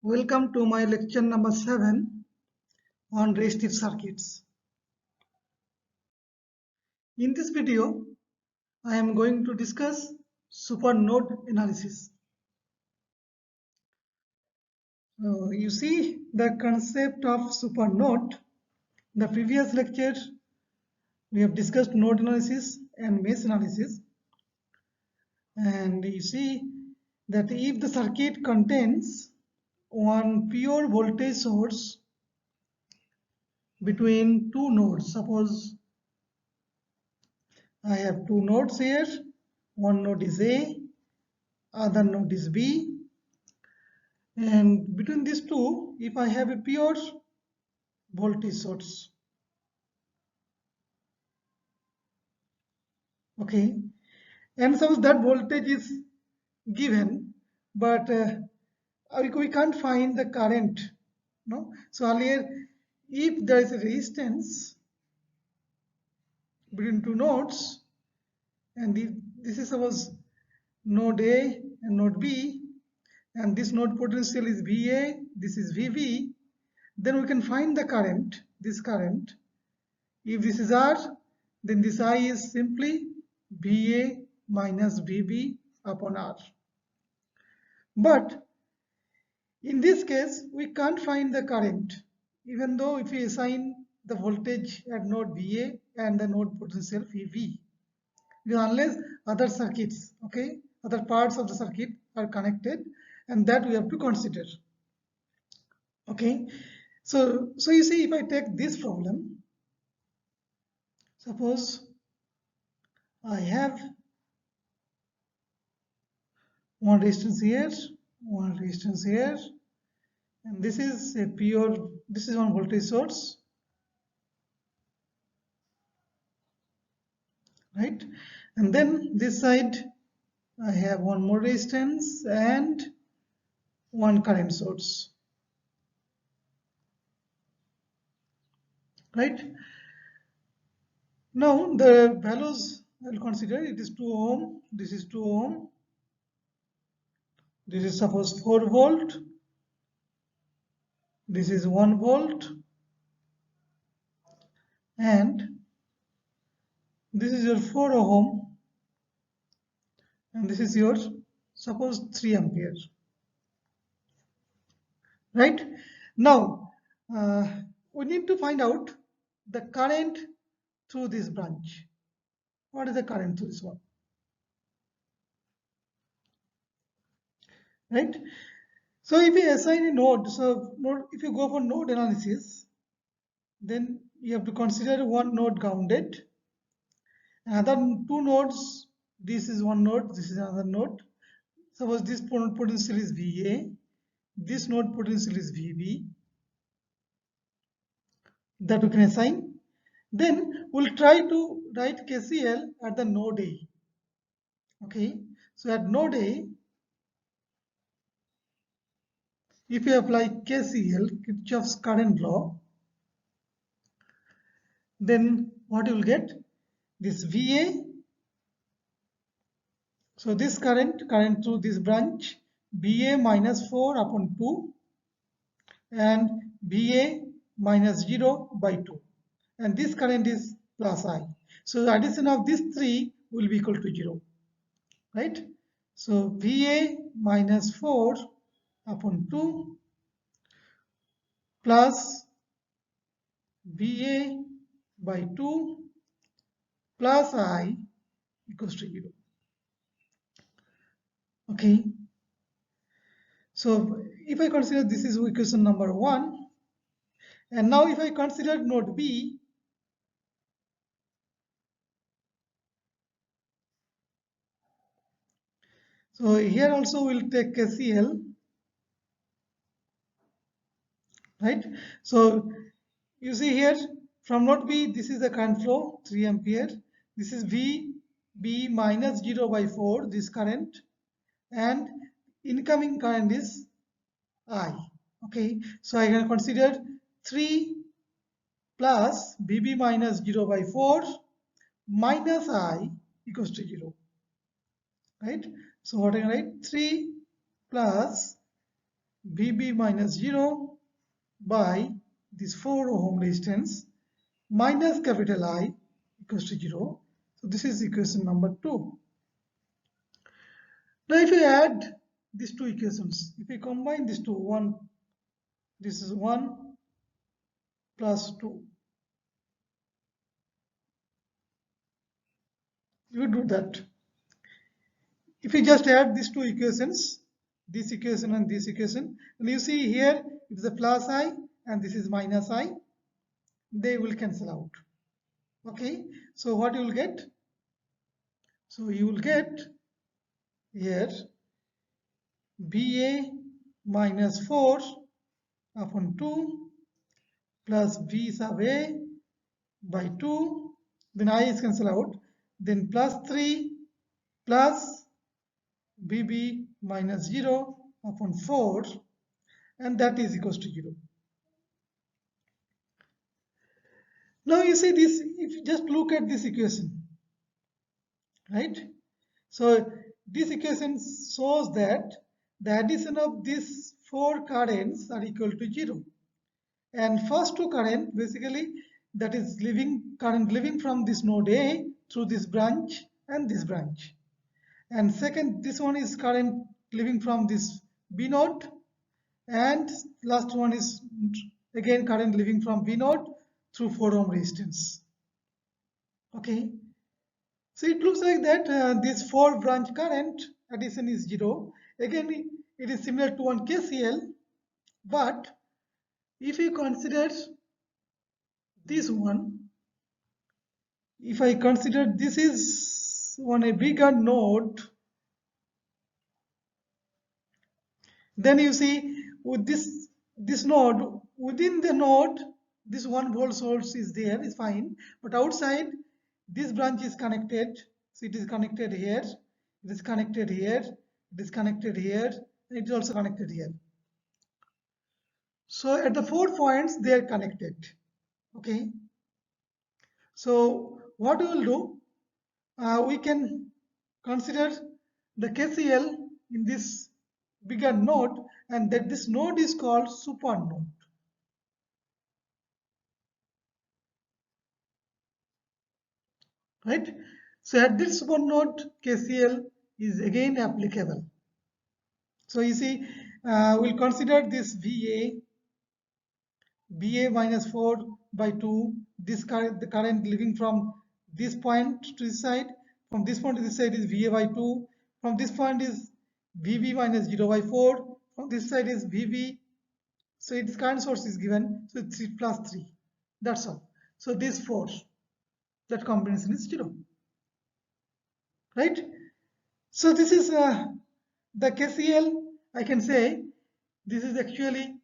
Welcome to my lecture number 7 on resistive circuits. In this video, I am going to discuss supernode analysis. You see the concept of supernode. In the previous lecture, we have discussed node analysis and mesh analysis. And you see that if the circuit contains one pure voltage source between two nodes, suppose I have two nodes here, one node is A, other node is B, and between these two, if I have a pure voltage source, okay, and suppose that voltage is given, but we can't find the current, no? So earlier, if there is a resistance between two nodes, and this is suppose node A and node B, and this node potential is VA, this is VB, then we can find the current, this current. If this is R, then this I is simply VA minus VB upon R. But in this case, we can't find the current, even though if we assign the voltage at node VA and the node potential VB. Unless other circuits, okay, other parts of the circuit are connected, and that we have to consider. Okay, so you see, if I take this problem, suppose I have one resistance here, one resistance here, and this is a pure, this is one voltage source, right? And then this side I have one more resistance and one current source, right? Now the values I'll consider, it is 2 ohm, this is 2 ohm, this is suppose 4 volt, this is 1 volt, and this is your 4 ohm, and this is your suppose 3 ampere, right? Now we need to find out the current through this branch. What is the current through this one, right? So if we assign a node, if you go for node analysis, then you have to consider one node grounded, another two nodes, this is one node, this is another node. Suppose this potential is VA, this node potential is VB, that we can assign. Then we'll try to write KCL at the node A. Okay, so at node A, if you apply KCL, Kirchhoff's current law, then what you will get? This VA, so this current through this branch, VA minus 4 upon 2 and VA minus 0 by 2, and this current is plus I. So the addition of these three will be equal to 0, right? So VA minus 4 upon 2 plus VA by 2 plus I equals to 0. Okay, so if I consider this is equation number 1, and now if I consider node B, so here also we'll take KCL, right? So you see here from node B, this is the current flow 3 ampere, this is VB minus 0 by 4, this current, and incoming current is I. Okay, so I can consider 3 plus VB minus 0 by 4 minus I equals to 0, right? So what I can write, 3 plus VB minus 0 by this 4 ohm resistance minus capital I equals to 0. So this is equation number 2. Now if you add these two equations, if we combine these two, this is 1 plus 2. You do that. If you just add these two equations, this equation and this equation, and you see here it is a plus I and this is minus I, they will cancel out. Okay, so what you will get? So you will get here BA minus 4 upon 2 plus V sub A by 2, then I is cancelled out, then plus 3 plus BB minus 0 upon 4, and that is equals to 0. Now you see this, if you just look at this equation, right? So this equation shows that the addition of these 4 currents are equal to 0. And first two current basically that is current living from this node A through this branch and this branch. And second, this one is current living from this B node, and last one is again current living from B node through 4 ohm resistance. Okay, so it looks like that this 4 branch current addition is 0. Again, it is similar to one KCL, but if you consider this one, if I consider this is on a bigger node, then you see with this node, within the node, this 1 volt source is there, is fine, but outside this branch is connected. So it is connected here, it is connected here, it is connected here, and it is also connected here. So at the 4 points they are connected. Okay, so what we will do, we can consider the KCL in this bigger node, and that this node is called super node. Right? So at this super node, KCL is again applicable. So you see, we'll consider this BA minus 4 by 2, this current, the current living from this point to this side, from this point to this side is VA by 2, from this point is VB minus 0 by 4, from this side is VB, so its current source is given, so it's 3 plus 3, that's all. So this 4, that combination is 0, right? So this is the KCL, I can say this is actually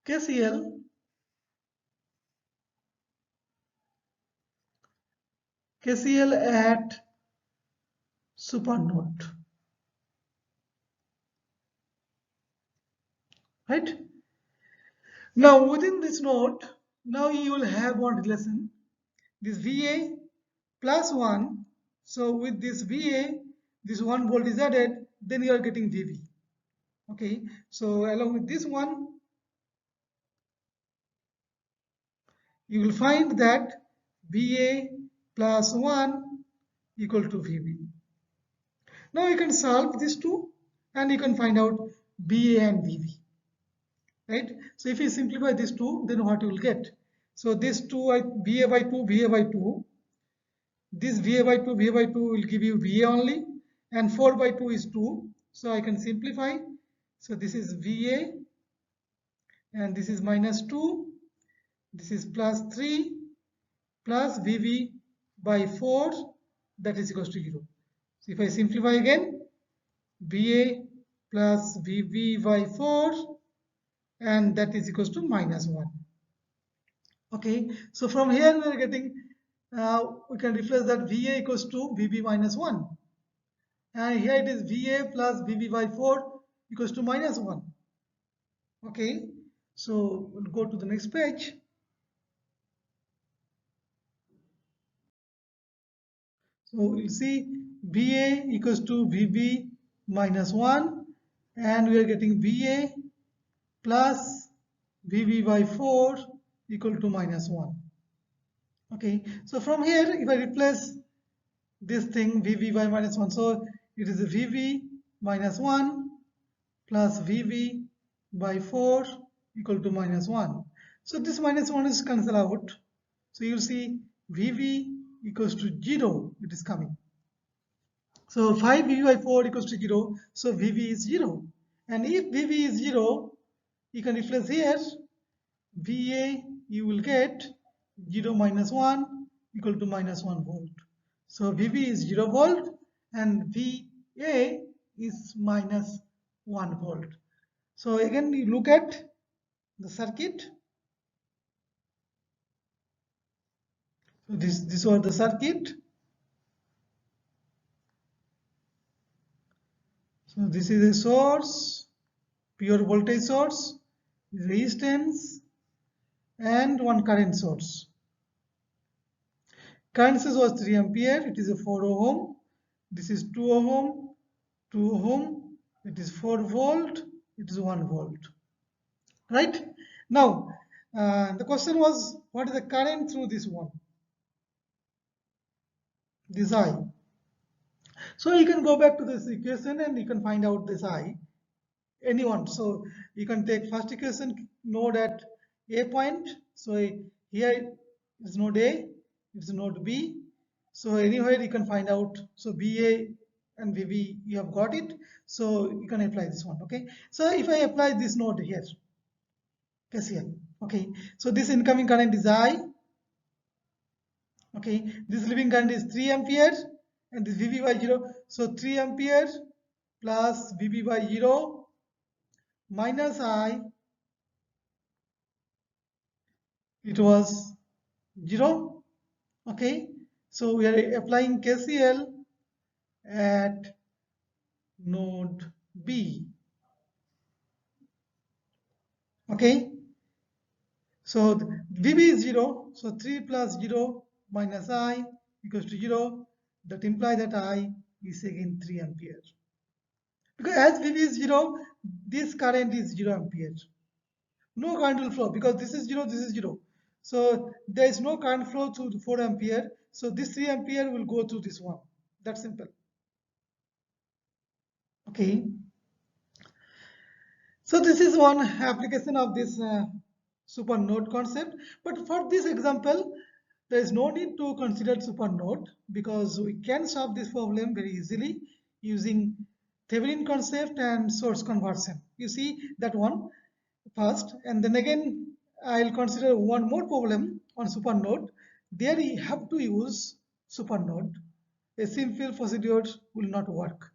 KCL at supernode, right? Now within this node, now you will have one relation, this VA plus 1. So with this VA, this 1 volt is added, then you are getting VB. Okay, so along with this one, you will find that VA plus 1 equal to VB. Now you can solve these two and you can find out BA and VB. Right? So if you simplify these two, then what you will get? So this 2, VA by 2, VA by 2, this VA by 2, VA by 2 will give you VA only, and 4 by 2 is 2. So I can simplify. So this is VA, and this is minus 2, this is plus 3, plus VB by 4, that is equals to 0. So if I simplify again, VA plus VB by 4, and that is equals to minus 1. Okay, so from here we are getting, we can replace that VA equals to VB minus 1, and here it is VA plus VB by 4 equals to minus 1. Okay, so we'll go to the next page. So we'll see VA equals to VB minus 1, and we are getting VA plus VB by 4 equal to minus 1. Okay, so from here, if I replace this thing VB by minus 1, so it is VB minus 1 plus VB by 4 equal to minus 1. So this minus 1 is cancelled out. So you'll see VB equals to 0, it is coming. So 5 VB by 4 equals to 0, so VB is 0. And if VB is 0, you can replace here, VA you will get 0 minus 1 equal to minus 1 volt. So VB is 0 volt and VA is minus 1 volt. So again you look at the circuit. So this was the circuit. So this is a source, pure voltage source, resistance, and one current source. Current source was 3 ampere, it is a 4 ohm. This is 2 ohm, 2 ohm, it is 4 volt, it is 1 volt. Right? Now, the question was, what is the current through this one? This I. So you can go back to this equation and you can find out this I. Anyone. So you can take first equation, node at A point. So here is node A, it's node B. So anywhere you can find out. So BA and VB, you have got it. So you can apply this one. Okay. So if I apply this node here, KCL. Okay. So this incoming current is I. Okay. This leaving current is 3 ampere and this VB by 0. So 3 ampere plus VB by 0 minus I, it was 0. Okay, so we are applying KCL at node B. Okay, so VB is 0, so 3 plus 0 minus I equals to 0. That implies that I is again 3 ampere. Because as VB is 0, this current is 0 ampere. No current will flow because this is 0, this is 0. So there is no current flow through the 4 ampere. So this 3 ampere will go through this one. That's simple. Okay. So this is one application of this super node concept. But for this example, there is no need to consider super node because we can solve this problem very easily using Thevenin concept and source conversion. You see that one first, and then again I'll consider one more problem on super node. There you have to use super node. A simple procedure will not work.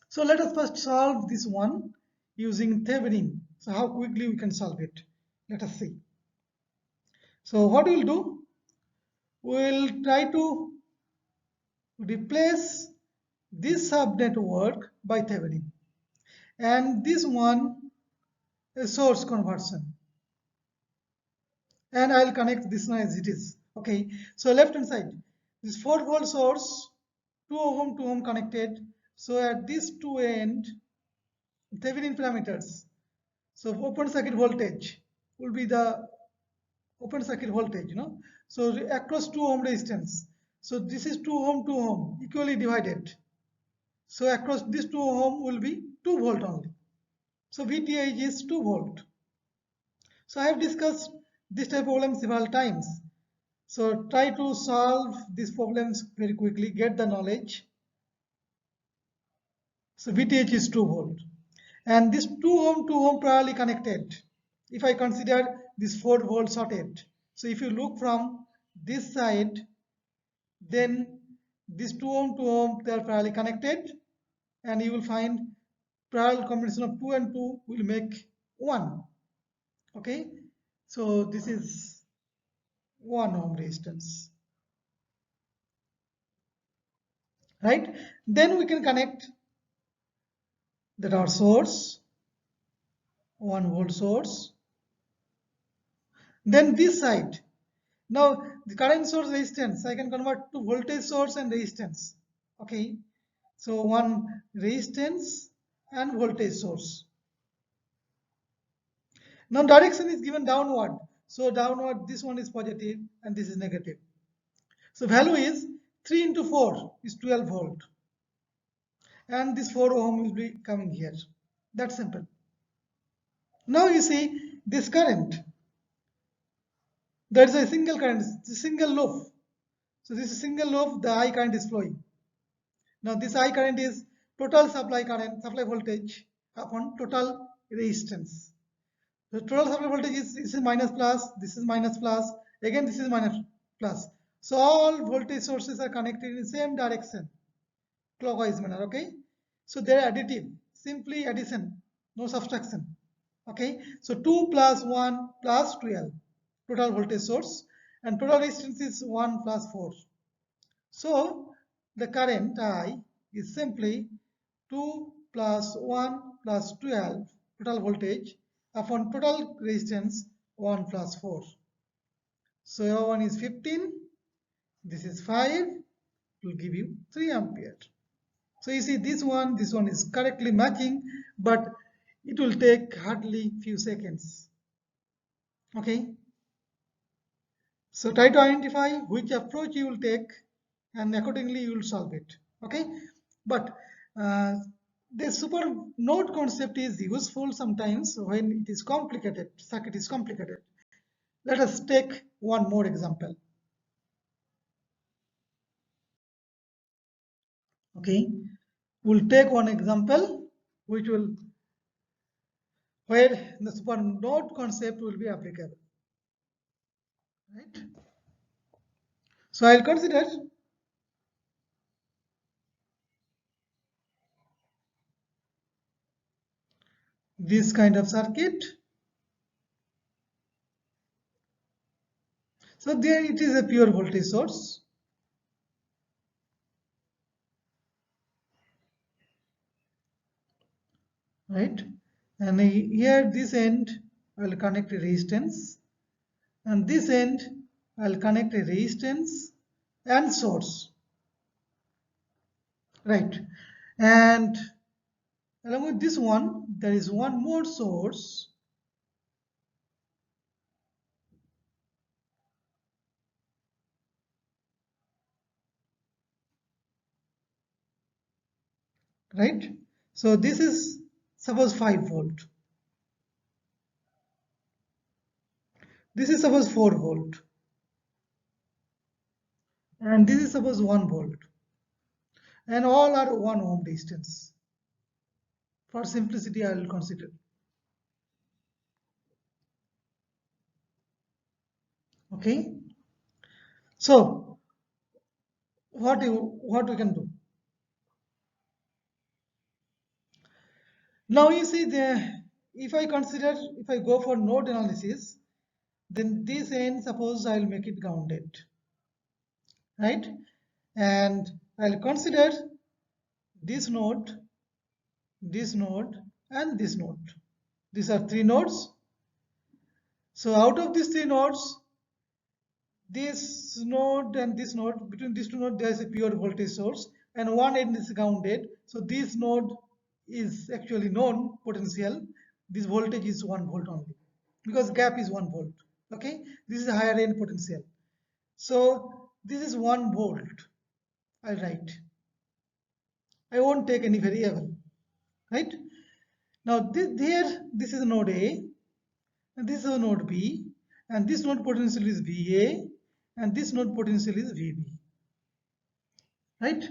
So let us first solve this one using Thevenin. So how quickly we can solve it? Let us see. So what we'll do? We'll try to replace this subnetwork by Thevenin. And this one a source conversion. And I'll connect this one as it is. Okay. So left hand side, this 4 volt source, 2 ohm connected. So at this two end, Thevenin parameters. So open circuit voltage will be the open circuit voltage, So across 2 ohm resistance. So this is 2 ohm equally divided. So across this 2 ohm will be 2 volt only. So VTH is 2 volt. So I have discussed this type of problem several times. So try to solve these problems very quickly, get the knowledge. So VTH is 2 volt. And this 2 ohm parallelly connected. If I consider this 4 volt shorted. So if you look from this side, then this 2 ohm they are parallelly connected, and you will find parallel combination of 2 and 2 will make 1. Okay, so this is 1 ohm resistance, right? Then we can connect that our source, 1 volt source. Then this side, now the current source resistance I can convert to voltage source and resistance. Okay, so one resistance and voltage source. Now direction is given downward. So downward, this one is positive and this is negative. So value is 3 into 4 is 12 volt. And this 4 ohm will be coming here. That's simple. Now you see this current. There is a single current, single loop. So this is single loop, the I current is flowing. Now this I current is total supply current, supply voltage upon total resistance. The total supply voltage is this is minus plus, this is minus plus, again this is minus plus. So all voltage sources are connected in the same direction, clockwise manner. Okay, so they are additive, simply addition, no subtraction. Okay, so 2 plus 1 plus 12 total voltage source, and total resistance is 1 plus 4. So the current I is simply 2 plus 1 plus 12 total voltage upon total resistance 1 plus 4. So your one is 15, this is 5, it will give you 3 ampere. So you see this one is correctly matching, but it will take hardly few seconds. Okay. So try to identify which approach you will take, and accordingly you will solve it. Okay. But the super node concept is useful sometimes when it is complicated, circuit is complicated. Let us take one more example. Okay, we'll take one example which will where the super node concept will be applicable. Right. So I'll consider this kind of circuit. So there it is a pure voltage source. Right, and here this end I'll connect a resistance, and this end I'll connect a resistance and source. Right, and along with this one there is one more source. Right, so this is suppose 5 volt, this is suppose 4 volt, and this is suppose 1 volt, and all are 1 ohm distance. For simplicity I will consider. Okay, so what we can do now, you see if I consider, if I go for node analysis, then this end suppose I'll make it grounded, right, and I'll consider this node, this node, and this node. These are 3 nodes. So out of these 3 nodes, this node and this node, between these 2 nodes there is a pure voltage source, and one end is grounded. So this node is actually known potential. This voltage is 1 volt only, because gap is 1 volt. Okay, this is a higher end potential. So this is 1 volt. I'll write. I won't take any variable. Right, now this is node A, and this is a node B, and this node potential is VA, and this node potential is VB. Right,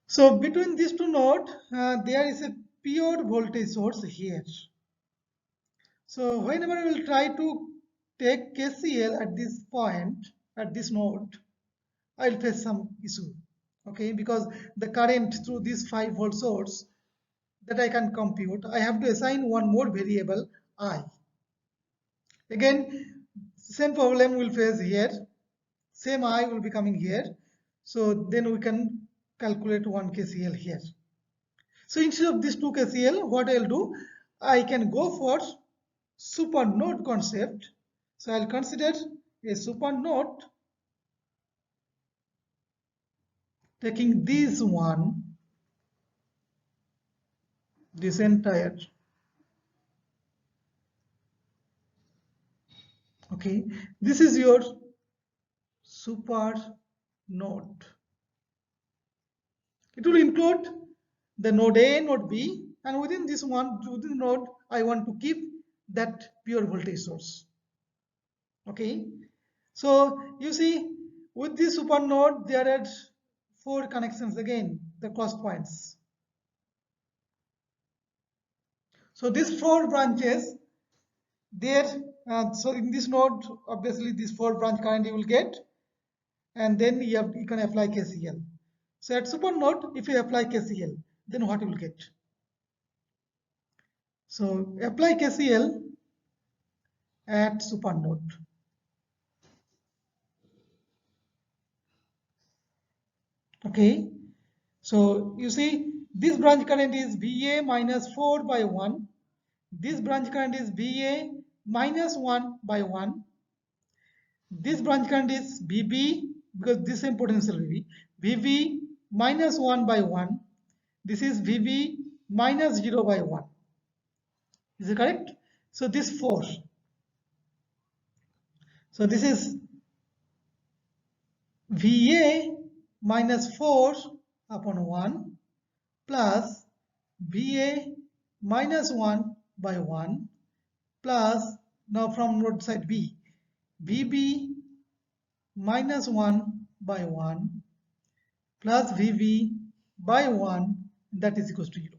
so between these 2 nodes there is a pure voltage source here. So whenever we will try to take KCL at this point, at this node, I will face some issue. Okay, because the current through this 5 volt source that I can compute, I have to assign one more variable I. Again, same problem will face here. Same I will be coming here. So then we can calculate one KCL here. So instead of this 2 KCL, what I'll do, I can go for super node concept. So I'll consider a super node taking this one, this entire. Okay, this is your super node. It will include the node A, node B, and within this one, within the node, I want to keep that pure voltage source. Okay, so you see, with this super node, there are 4 connections again, the cross points. So these 4 branches, there. So in this node, obviously, this 4 branch current you will get, and then you can apply KCL. So at super node, if you apply KCL, then what you will get? So apply KCL at super node. Okay, so you see this branch current is VA minus 4 by 1. This branch current is VA minus 1 by 1. This branch current is VB, because this same potential VB minus 1 by 1. This is VB minus 0 by 1. Is it correct? So this 4. So this is VA minus 4 upon 1 plus VA minus 1 by 1 plus, now from node side B, VB minus 1 by 1 plus VB by 1, that is equals to 0.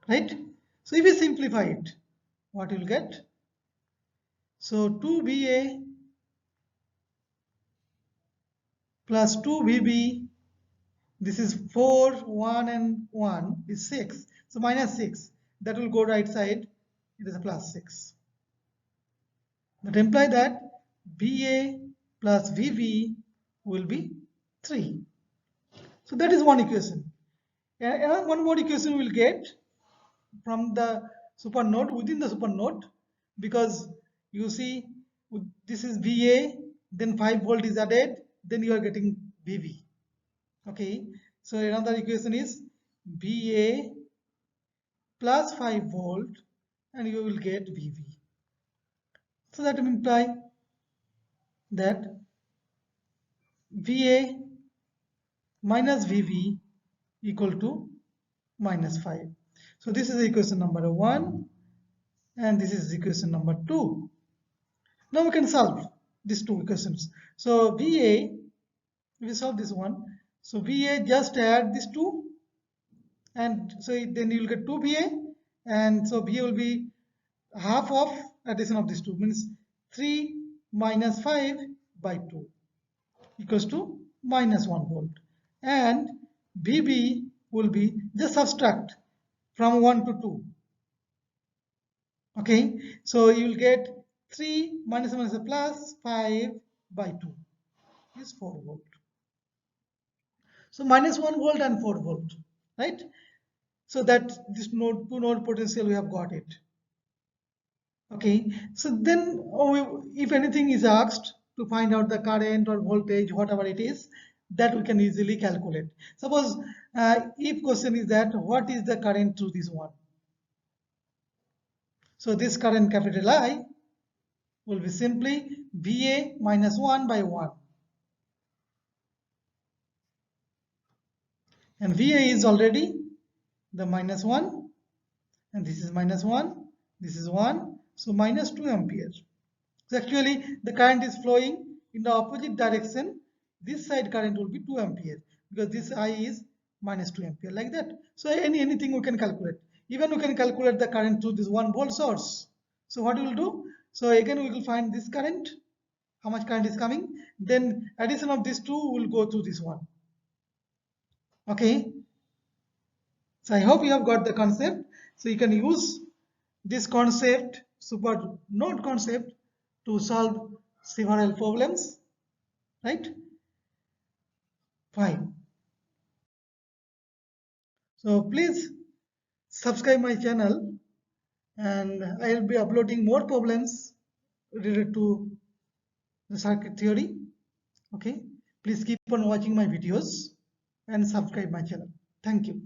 Right? So if we simplify it, what you'll get? So 2VA plus 2VB, this is 4, 1 and 1 is 6. So minus 6, that will go right side, it is a plus 6. That implies that VA plus VB will be 3. So that is one equation. And one more equation we will get from the super node, within the super node, because you see this is VA, then 5 volt is added, then you are getting VB. Okay, so another equation is VA plus 5 volt and you will get VB. So that will imply that VA minus VB equal to minus 5. So this is equation number 1 and this is equation number 2. Now we can solve these 2 equations. So VA, we solve this one. So VA, just add these 2 and so then you will get 2 VA, and so VA will be half of addition of these 2, means 3 minus 5 by 2 equals to minus 1 volt, and VB will be just subtract from 1 to 2. Okay, so you will get 3 minus minus plus 5 by 2 is 4 volt. So minus 1 volt and 4 volt, right? So that this node, 2 node potential, we have got it. Okay, so then if anything is asked to find out the current or voltage, whatever it is, that we can easily calculate. Suppose if question is that what is the current through this one? So this current capital I will be simply VA minus 1 by 1. And VA is already the minus 1, and this is minus 1, this is 1, so minus 2 amperes. So actually the current is flowing in the opposite direction. This side current will be 2 ampere because this I is minus 2 ampere, like that. So anything we can calculate. Even we can calculate the current through this 1 volt source. So what we will do? So again we will find this current, how much current is coming. Then addition of these 2 will go through this one. Okay. So I hope you have got the concept. So you can use this concept, super node concept, to solve several problems, right? Fine. So please subscribe my channel, and I will be uploading more problems related to the circuit theory. Okay, please keep on watching my videos and subscribe my channel. Thank you.